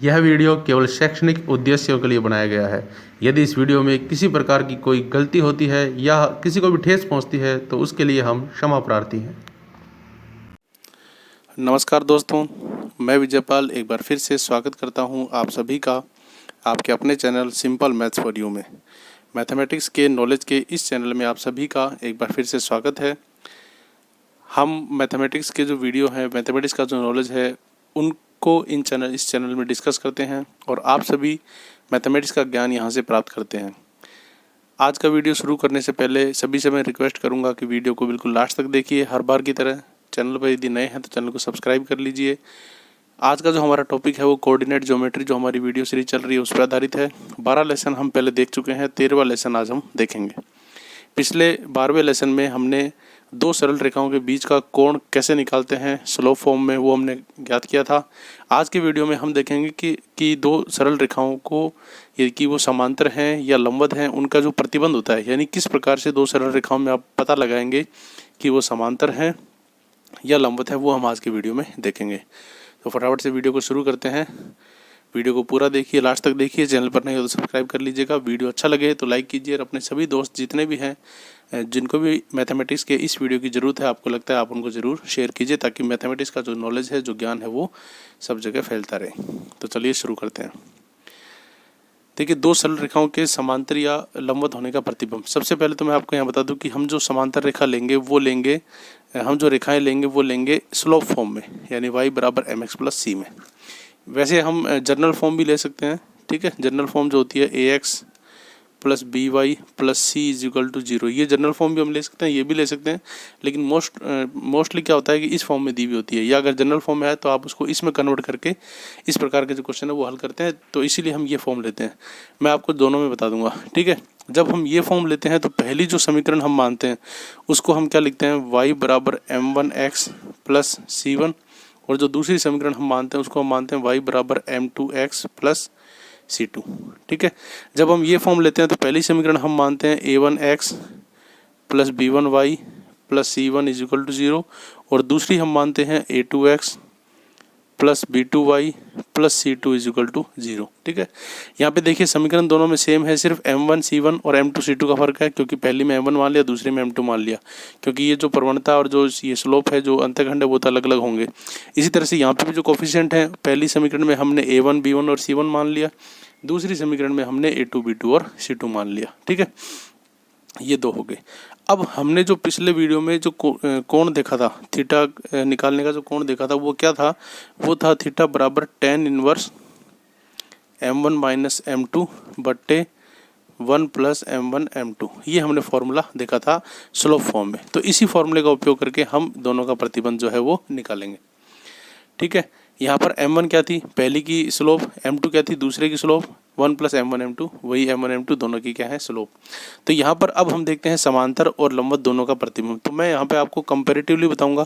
यह वीडियो केवल शैक्षणिक उद्देश्यों के लिए बनाया गया है। यदि इस वीडियो में किसी प्रकार की कोई गलती होती है या किसी को भी ठेस पहुंचती है तो उसके लिए हम क्षमा प्रार्थी हैं। नमस्कार दोस्तों, मैं विजयपाल एक बार फिर से स्वागत करता हूं आप सभी का आपके अपने channel simple maths for you में। मैथमेटिक्स के नॉलेज के इस चैनल में आप सभी का एक बार फिर से स्वागत है। हम मैथमेटिक्स के जो वीडियो हैं, मैथमेटिक्स का जो नॉलेज है, उनको इस चैनल में डिस्कस करते हैं और आप सभी मैथमेटिक्स का ज्ञान यहाँ से प्राप्त करते हैं। आज का वीडियो शुरू करने से पहले सभी से मैं रिक्वेस्ट करूँगा कि वीडियो को बिल्कुल लास्ट तक देखिए। हर बार की तरह चैनल पर यदि नए हैं तो चैनल को सब्सक्राइब कर लीजिए। आज का जो हमारा टॉपिक है वो कोऑर्डिनेट ज्योमेट्री, जो हमारी वीडियो सीरीज चल रही है उस पर आधारित है। 12 लेसन हम पहले देख चुके हैं, 13वां लेसन आज हम देखेंगे। पिछले 12वें लेसन में हमने दो सरल रेखाओं के बीच का कोण कैसे निकालते हैं स्लोप फॉर्म में, वो हमने ज्ञात किया था। आज के वीडियो में हम देखेंगे कि दो सरल रेखाओं को कि वो समांतर हैं या लंबवत हैं, उनका जो प्रतिबंध होता है, यानी किस प्रकार से दो सरल रेखाओं में आप पता लगाएंगे कि वो समांतर हैं या लंबवत है, वो हम आज के वीडियो में देखेंगे। तो फटाफट से वीडियो को शुरू करते हैं। वीडियो को पूरा देखिए, लास्ट तक देखिए। चैनल पर नहीं हो तो सब्सक्राइब कर लीजिएगा। वीडियो अच्छा लगे तो लाइक कीजिए और अपने सभी दोस्त जितने भी हैं, जिनको भी मैथमेटिक्स के इस वीडियो की ज़रूरत है, आपको लगता है, आप उनको ज़रूर शेयर कीजिए ताकि मैथमेटिक्स का जो नॉलेज है, जो ज्ञान है, वो सब जगह फैलता रहे। तो चलिए शुरू करते हैं। देखिए, दो सरल रेखाओं के समांतर या लंबवत होने का प्रतिबंध। सबसे पहले तो मैं आपको यहाँ बता दूं कि हम जो समांतर रेखा लेंगे हम जो रेखाएं लेंगे वो लेंगे स्लोप फॉर्म में, यानी y बराबर mx प्लस सी में। वैसे हम जनरल फॉर्म भी ले सकते हैं, ठीक है। जनरल फॉर्म जो होती है ax plus B Y plus C is equal to 0, ये जनरल फॉर्म भी हम ले सकते हैं, ये भी ले सकते हैं। लेकिन मोस्टली क्या होता है कि इस फॉर्म में दी हुई होती है, या अगर जनरल फॉर्म में है तो आप उसको इसमें कन्वर्ट करके इस प्रकार के जो क्वेश्चन है वो हल करते हैं। तो इसीलिए हम ये फॉर्म लेते हैं। मैं आपको दोनों में बता दूंगा, ठीक है। जब हम ये फॉर्म लेते हैं तो पहली जो समीकरण हम मानते हैं उसको हम क्या लिखते हैं, y बराबर m1x प्लस c1, और जो दूसरी समीकरण हम मानते हैं उसको हम मानते हैं y बराबर m2x प्लस C2, ठीक है। जब हम ये फॉर्म लेते हैं तो पहली समीकरण हम मानते हैं a1x plus b1y plus c1 is equal to 0, और दूसरी हम मानते हैं a2x plus b2y plus c2 is equal to 0, ठीक है। यहाँ पे देखिए समीकरण दोनों में सेम है, सिर्फ m1 c1 और m2 c2 का फर्क है, क्योंकि पहली में m1 मान लिया, दूसरी में m2 मान लिया, क्योंकि ये जो प्रवणता और जो ये स्लोप है, जो अंतःखंड है, वो तो अलग अलग होंगे। इसी तरह से यहाँ पे भी जो कोफिशिएंट है, पहली समीकरण में हमने a1 b1 और c1 मान लिया, दूसरी समीकरण में हमने a2 b2 और c2 मान लिया, ठीक है। ये दो हो गए। अब हमने जो पिछले वीडियो में जो कोण देखा था, थीटा निकालने का जो कोण देखा था, वो क्या था, वो था थीटा बराबर tan inverse m1 minus m2 बट्टे 1 प्लस m1 m2। ये हमने फॉर्मूला देखा था स्लोप फॉर्म में। तो इसी फॉर्मूले का उपयोग करके हम दोनों का प्रतिबंध जो है वो निकालेंगे, ठीक है। यहाँ पर m1 क्या थी, पहली की स्लोप, m2 क्या थी, दूसरे की स्लोप, 1 प्लस m1 m2, वही m1 m2 दोनों की क्या है, स्लोप। तो यहाँ पर अब हम देखते हैं समांतर और लंबवत दोनों का प्रतिबिंब। तो मैं यहाँ पे आपको कंपैरेटिवली बताऊंगा।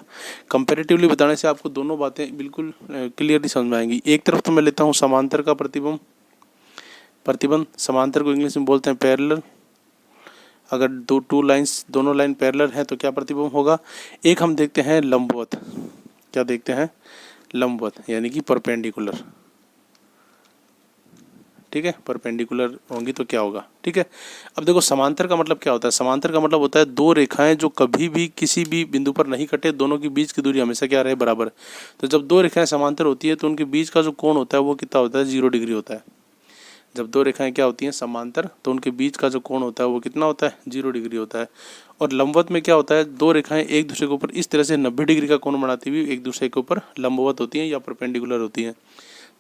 कंपैरेटिवली बताने से आपको दोनों बातें बिल्कुल क्लियरली समझ में आएंगी। एक तरफ तो मैं लेता हूँ समांतर का प्रतिबंध। समांतर को इंग्लिश में बोलते हैं पैरेलल। अगर दोनों लाइन पैरेलल है तो क्या प्रतिबिंब होगा। एक हम देखते हैं लंबवत। क्या देखते हैं, लंबवत, यानी कि परपेंडिकुलर, ठीक है। परपेंडिकुलर होंगी तो क्या होगा, ठीक है। अब देखो समांतर का मतलब क्या होता है। समांतर का मतलब होता है दो रेखाएं जो कभी भी किसी भी बिंदु पर नहीं कटे, दोनों के बीच की दूरी हमेशा क्या रहे, बराबर। तो जब दो रेखाएं समांतर होती है तो उनके बीच का जो कोण होता है वो कितना होता है, 0 डिग्री होता है। जब दो रेखाएं क्या होती हैं, समांतर, तो उनके बीच का जो कोण होता है वो कितना होता है, 0 डिग्री होता है। और लंबवत में क्या होता है, दो रेखाएं एक दूसरे के ऊपर इस तरह से 90 डिग्री का कोण बनाती हुई एक दूसरे के ऊपर लंबवत होती हैं या परपेंडिकुलर होती हैं।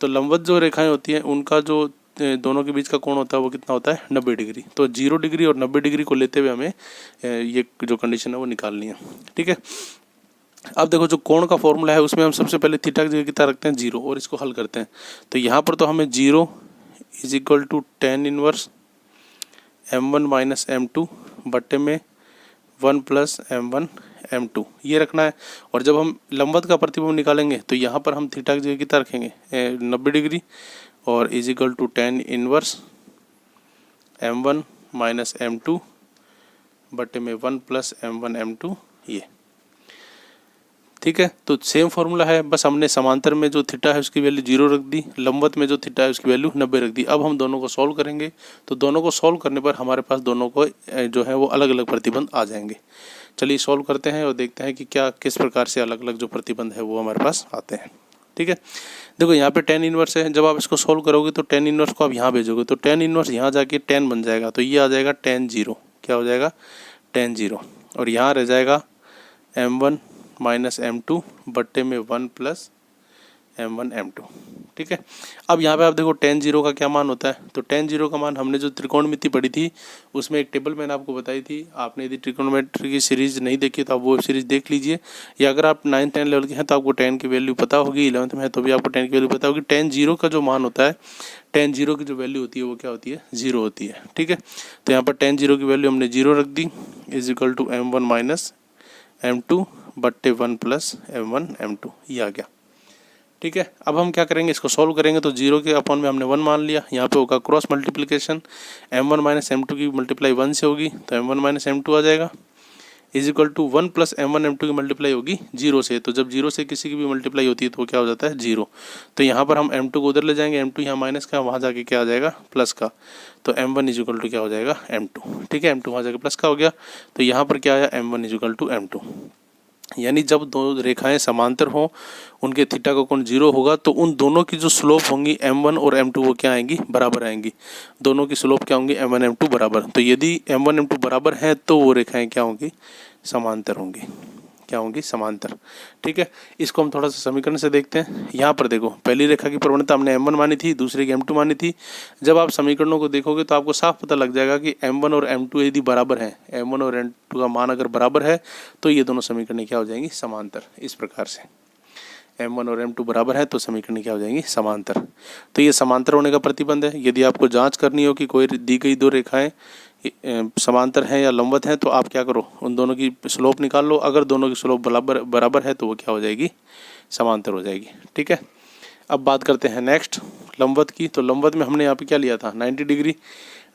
तो लंबवत जो रेखाएं होती हैं उनका जो दोनों के बीच का कोण होता है वो कितना होता है, 90 डिग्री। तो 0 डिग्री और 90 डिग्री को लेते हुए हमें ये जो कंडीशन है वो निकालनी है, ठीक है। अब देखो जो कोण का फॉर्मूला है उसमें हम सबसे पहले थीटा की जगह कितना रखते हैं, 0, और इसको हल करते हैं। तो यहाँ पर तो हमें 0 is equal to tan inverse m1 minus m2 बट्टे में 1 प्लस m1 m2 ये रखना है। और जब हम लंबवत का प्रतिबिंब निकालेंगे तो यहाँ पर हम थीटा की जगह कितना रखेंगे, 90 डिग्री, और is equal to tan inverse m1 minus m2 बट्टे में 1 प्लस m1 m2। ये ठीक है। तो सेम फार्मूला है, बस हमने समांतर में जो थीटा है उसकी वैल्यू 0 रख दी, लंबवत में जो थीटा है उसकी वैल्यू 90 रख दी। अब हम दोनों को सॉल्व करेंगे, तो दोनों को सॉल्व करने पर हमारे पास दोनों को जो है वो अलग अलग प्रतिबंध आ जाएंगे। चलिए सॉल्व करते हैं और देखते हैं कि क्या किस प्रकार से अलग अलग जो प्रतिबंध है वो हमारे पास आते हैं। ठीक है, देखो यहाँ पे tan इनवर्स है, जब आप इसको सॉल्व करोगे तो tan इनवर्स को आप यहाँ भेजोगे तो tan इनवर्स यहाँ जाके tan बन जाएगा, तो ये आ जाएगा tan 0। क्या हो जाएगा? tan 0। और यहाँ रह जाएगा m1 माइनस m2 बट्टे में 1 प्लस m1 m2। ठीक है, अब यहाँ पे आप देखो tan 0 का क्या मान होता है, तो tan 0 का मान हमने जो त्रिकोणमिति पढ़ी थी उसमें एक टेबल मैंने आपको बताई थी। आपने यदि त्रिकोणमिति की सीरीज नहीं देखी तो आप वो सीरीज देख लीजिए, या अगर आप 9-10 लेवल के हैं तो आपको tan की वैल्यू पता होगी, 11th में है तो भी आपको tan की वैल्यू पता होगी। tan 0 का जो मान होता है, tan 0 की जो वैल्यू होती है वो क्या होती है? 0 होती है। ठीक है, तो यहाँ पर tan 0 की वैल्यू हमने 0 रख दी, is equal to m1 minus m2 बट्टे 1 प्लस m1 m2, ये आ गया। ठीक है, अब हम क्या करेंगे, इसको सॉल्व करेंगे तो 0 के अपॉन में हमने 1 मान लिया। यहाँ पे होगा cross multiplication, m1 minus m2 की मल्टीप्लाई 1 से होगी तो m1 माइनस m2 आ जाएगा, is equal to 1 plus m1 m2 की मल्टीप्लाई होगी 0 से। तो जब 0 से किसी की भी मल्टीप्लाई होती है तो वो क्या हो जाता है? 0। तो यहाँ पर हम m2 को उधर ले जाएंगे, m2 यहाँ माइनस का, वहाँ जाके क्या आ जाएगा? प्लस का। तो m1 इज इक्वल टू क्या हो जाएगा? m2। ठीक है, m2 वहाँ जाके प्लस का हो गया, तो यहाँ पर क्या आया? m1 is equal to m2। यानी जब दो रेखाएं समांतर हों, उनके थीटा का कोण 0 होगा तो उन दोनों की जो स्लोप होंगी m1 और m2 वो क्या आएंगी? बराबर आएंगी। दोनों की स्लोप क्या होंगी? m1 m2 बराबर। तो यदि m1 m2 बराबर हैं तो वो रेखाएं क्या होंगी? समांतर होंगी। क्या होंगी? समांतर। ठीक है, इसको हम थोड़ा सा समीकरण से देखते हैं। यहाँ पर देखो, पहली रेखा की प्रवणता हमने m1 मानी थी, दूसरे की m2 मानी थी। जब आप समीकरणों को देखोगे तो आपको साफ पता लग जाएगा कि m1 और m2 यदि बराबर हैं, m1 और m2 का मान अगर बराबर है तो ये दोनों समीकरण क्या हो जाएंगी? समांतर। इस प्रकार से m1 और m2 बराबर है तो समीकरण क्या हो जाएंगी? समांतर। तो ये समांतर होने का प्रतिबंध है। यदि आपको जांच करनी हो कि कोई दी गई दो रेखाएं समांतर हैं या लंबवत हैं तो आप क्या करो, उन दोनों की स्लोप निकाल लो। अगर दोनों की स्लोप बराबर है तो वो क्या हो जाएगी? समांतर हो जाएगी। ठीक है, अब बात करते हैं नेक्स्ट लंबवत की। तो लंबवत में हमने यहाँ पे क्या लिया था? 90 degree.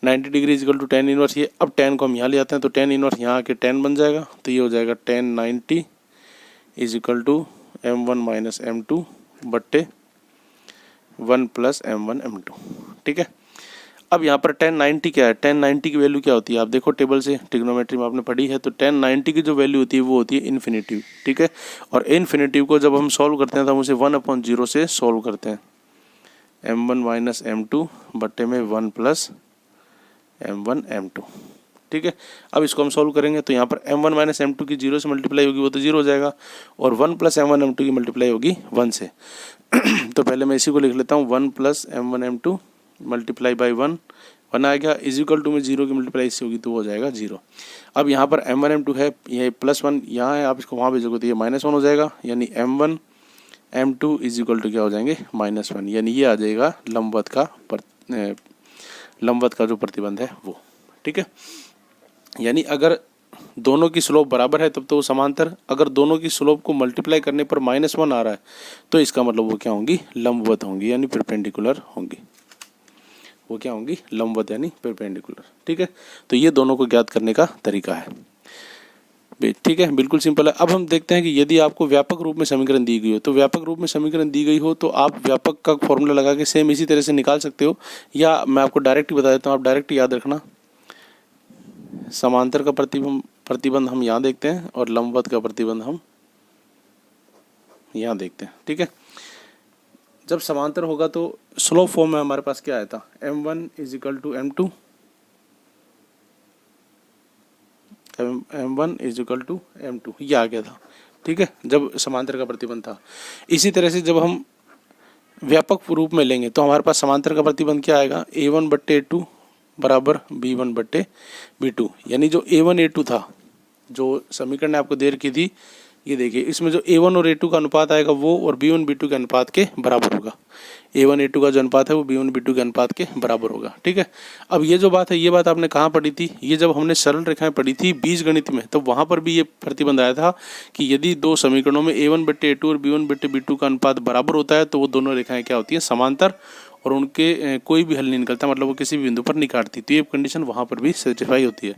90 degree is equal to tan inverse ये। अब tan को हम यहाँ ले आते हैं तो tan इनवर्स यहाँ आके tan बन जाएगा, तो ये हो जाएगा tan 90 is equal to m1 minus m2 बट्टे 1 प्लस m1 m2। ठीक है, अब यहाँ पर tan 90 क्या है? tan 90 की वैल्यू क्या होती है? आप देखो टेबल से, ट्रिग्नोमेट्री में आपने पढ़ी है, तो tan 90 की जो वैल्यू होती है वो होती है इन्फिनिटिव। ठीक है, और इन्फिनिटिव को जब हम सॉल्व करते हैं तो हम उसे 1/0 से सॉल्व करते हैं, m1 माइनस m2 बट्टे में 1 प्लस m1 m2। ठीक है, अब इसको हम सॉल्व करेंगे तो यहाँ पर m1 माइनस m2 की 0 से मल्टीप्लाई होगी, वो तो 0 हो जाएगा, और 1 प्लस m1 m2 की मल्टीप्लाई होगी 1 से। तो पहले मैं इसी को लिख लेता हूँ, 1 plus m1 m2 multiply by 1 आएगा, इज इक्वल टू में 0 की मल्टीप्लाई इससे होगी तो वो हो जाएगा 0। अब यहाँ पर m1 m2 है, ये +1 यहाँ है, आप इसको वहाँ भेजोगे तो ये -1 हो जाएगा, यानी m1 m2 is equal to क्या हो जाएंगे? -1। यानी ये आ जाएगा लंबवत का जो प्रतिबंध है वो। ठीक है, यानी अगर दोनों की स्लोप बराबर है तब तो वो समांतर, अगर दोनों की स्लोप को मल्टीप्लाई करने पर -1 आ रहा है तो इसका मतलब वो क्या होंगी? लंबवत होंगी, यानी परपेंडिकुलर होंगी। वो क्या होंगी? लंबवत यानी परपेंडिकुलर। ठीक है, तो ये दोनों को ज्ञात करने का तरीका है। ठीक है, बिल्कुल सिंपल है। अब हम देखते हैं कि यदि आपको व्यापक रूप में समीकरण दी गई हो, तो व्यापक रूप में समीकरण दी गई हो तो आप व्यापक का फॉर्मूला लगा के सेम इसी तरह से निकाल सकते हो, या मैं आपको डायरेक्ट ही बता देता हूँ, आप डायरेक्ट याद रखना। समांतर का प्रतिबंध हम यहाँ देखते हैं और लंबवत का प्रतिबंध हम यहाँ देखते हैं। ठीक है, जब समांतर होगा तो स्लोप फॉर्म में हमारे पास क्या आया था? m1 is equal to m2, m1 is equal to m2, ये आ गया था। ठीक है, जब समांतर का प्रतिबंध था। इसी तरह से जब हम व्यापक रूप में लेंगे तो हमारे पास समांतर का प्रतिबंध क्या आएगा? a1 बट्टे a2 बराबर b1 बट्टे b2। यानी जो a1 a2 था, जो समीकरण ने आपको दे रखी थी, ये देखिए, इसमें जो a1 और a2 का अनुपात आएगा वो और b1 b2 के अनुपात के बराबर होगा। a1 a2 का जो अनुपात है वो b1 b2 के अनुपात के बराबर होगा। ठीक है, अब ये जो बात है, ये बात आपने कहाँ पढ़ी थी? ये जब हमने सरल रेखाएं पढ़ी थी बीजगणित में, तो वहाँ पर भी ये प्रतिबंध आया था कि यदि दो समीकरणों में a1 बट्टे a2 और b1 बट्टे b2 का अनुपात बराबर होता है तो वो दोनों रेखाएं क्या होती हैं? समांतर, और उनके कोई भी हल नहीं निकलता, मतलब वो किसी भी बिंदु पर नहीं काटती। तो ये कंडीशन वहाँ पर भी सेटिस्फाई होती है।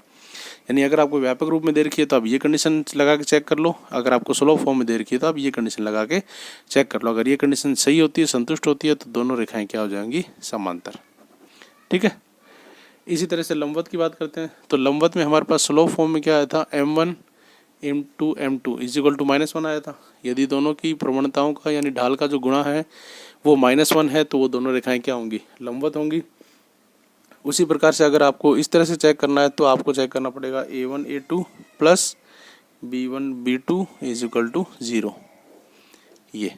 यानी अगर आपको व्यापक रूप में दे रखी है तो आप ये कंडीशन लगा के चेक कर लो, अगर आपको स्लो फॉर्म में दे रखी है तो आप ये कंडीशन लगा के चेक कर लो। अगर ये कंडीशन सही होती है, संतुष्ट होती है, तो दोनों रेखाएं क्या हो जाएंगी, समांतर। ठीक है। इसी तरह से लंबवत की बात करते हैं। तो लंबवत में हमारे पास स्लो फॉर्म में क्या आया था, m1 m2 m2 is equal to -1 आया था। यदि दोनों की प्रवणताओं का यानी ढाल का जो गुणा है वो -1 है तो वो दोनों रेखाएं क्या होंगी, लंबवत होंगी। उसी प्रकार से अगर आपको इस तरह से चेक करना है तो आपको चेक करना पड़ेगा a1 a2 plus b1 b2 is equal to 0। ये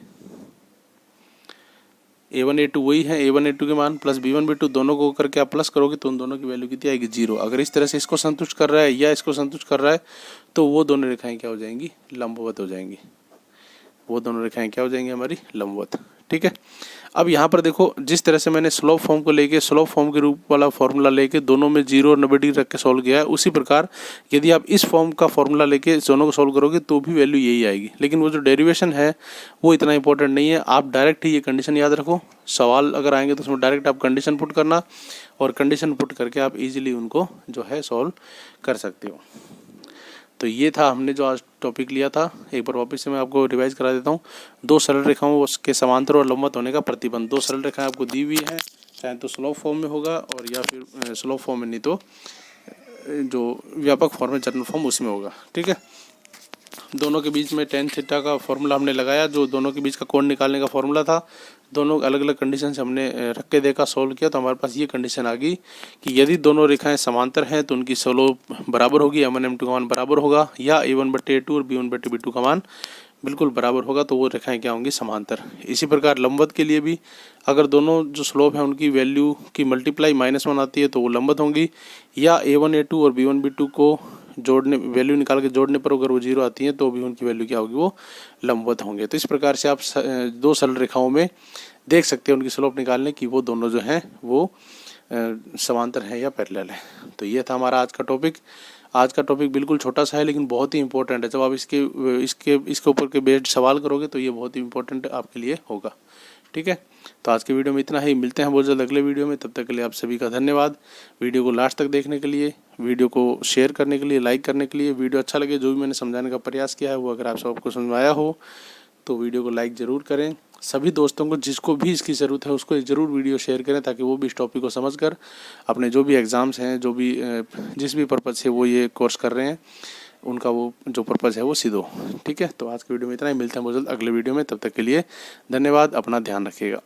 a1 a2 वही है, a1 a2 के मान प्लस b1 b2 दोनों को करके आप प्लस करोगे तो उन दोनों की वैल्यू कितनी आएगी, 0। अगर इस तरह से इसको संतुष्ट कर रहा है या इसको संतुष्ट कर रहा है तो वो दोनों रेखाएं क्या हो जाएंगी, लंबवत हो जाएंगी। वो दोनों रेखाएं क्या हो जाएंगी, हमारी लंबवत। ठीक है। अब यहाँ पर देखो, जिस तरह से मैंने स्लोप फॉर्म को लेके स्लोप फॉर्म के रूप वाला फॉर्मूला लेके दोनों में 0 और 90 डिग्री रख के सॉल्व किया है, उसी प्रकार यदि आप इस फॉर्म का फॉर्मूला लेके दोनों को सॉल्व करोगे तो भी वैल्यू यही आएगी। लेकिन वो जो डेरिवेशन है वो इतना इंपॉर्टेंट नहीं है, आप डायरेक्ट ही ये कंडीशन याद रखो। सवाल अगर आएंगे तो उसमें डायरेक्ट आप कंडीशन पुट करना और कंडीशन पुट करके आप इजीली उनको जो है सॉल्व कर सकते हो। तो ये था हमने जो आज टॉपिक लिया था। एक बार वापस से मैं आपको रिवाइज करा देता हूँ। दो सरल रेखाओं उसके समांतर और लंबवत होने का प्रतिबंध। दो सरल रेखाएं आपको दी हुई हैं, चाहे तो स्लोप फॉर्म में होगा और या फिर स्लोप फॉर्म में नहीं तो जो व्यापक फॉर्म है, जनरल फॉर्म, उसमें होगा। ठीक है। दोनों के बीच में tan थीटा का फॉर्मूला हमने लगाया, जो दोनों के बीच का कोण निकालने का फॉर्मूला था। दोनों अलग अलग कंडीशन से हमने रख के देखा, सोल्व किया, तो हमारे पास ये कंडीशन आ गई कि यदि दोनों रेखाएं समांतर हैं तो उनकी स्लोप बराबर होगी, m1 m2 का मान बराबर होगा, या a1/a2 और b1/b2 का मान बिल्कुल बराबर होगा, तो वो रेखाएं क्या होंगी, समांतर। इसी प्रकार लंबवत के लिए भी अगर दोनों जो स्लोप है उनकी वैल्यू की मल्टीप्लाई -1 आती है तो वो लंबवत होंगी, या a1 a2 और b1 b2 को जोड़ने वैल्यू निकाल के जोड़ने पर अगर वो 0 आती है तो भी उनकी वैल्यू क्या होगी, वो लंबवत होंगे। तो इस प्रकार से आप दो सरल रेखाओं में देख सकते हैं उनकी स्लोप निकालने की, वो दोनों जो हैं वो समांतर हैं या पैरेलल है। तो ये था हमारा आज का टॉपिक। आज का टॉपिक बिल्कुल छोटा सा है लेकिन बहुत ही इंपॉर्टेंट है। जब आप इसके ऊपर के बेस्ड सवाल करोगे तो ये बहुत ही इंपॉर्टेंट आपके लिए होगा। ठीक है। तो आज के वीडियो में इतना ही, मिलते हैं बहुत जल्द अगले वीडियो में। तब तक के लिए आप सभी का धन्यवाद। वीडियो को लास्ट तक देखने के लिए, वीडियो को शेयर करने के लिए, लाइक करने के लिए। वीडियो अच्छा लगे, जो भी मैंने समझाने का प्रयास किया है वो अगर आप सबको समझ में आया हो तो वीडियो को लाइक ज़रूर करें। सभी दोस्तों को जिसको भी इसकी ज़रूरत है उसको ज़रूर वीडियो शेयर करें, ताकि वो भी इस टॉपिक को समझकर अपने जो भी एग्ज़ाम्स हैं, जो भी जिस भी पर्पज़ से वो ये कोर्स कर रहे हैं, उनका वो जो पर्पज़ है वो सिद्ध हो। ठीक है। तो आज के वीडियो में इतना ही, मिलते हैं बहुत जल्द अगले वीडियो में। तब तक के लिए धन्यवाद। अपना ध्यान रखिएगा।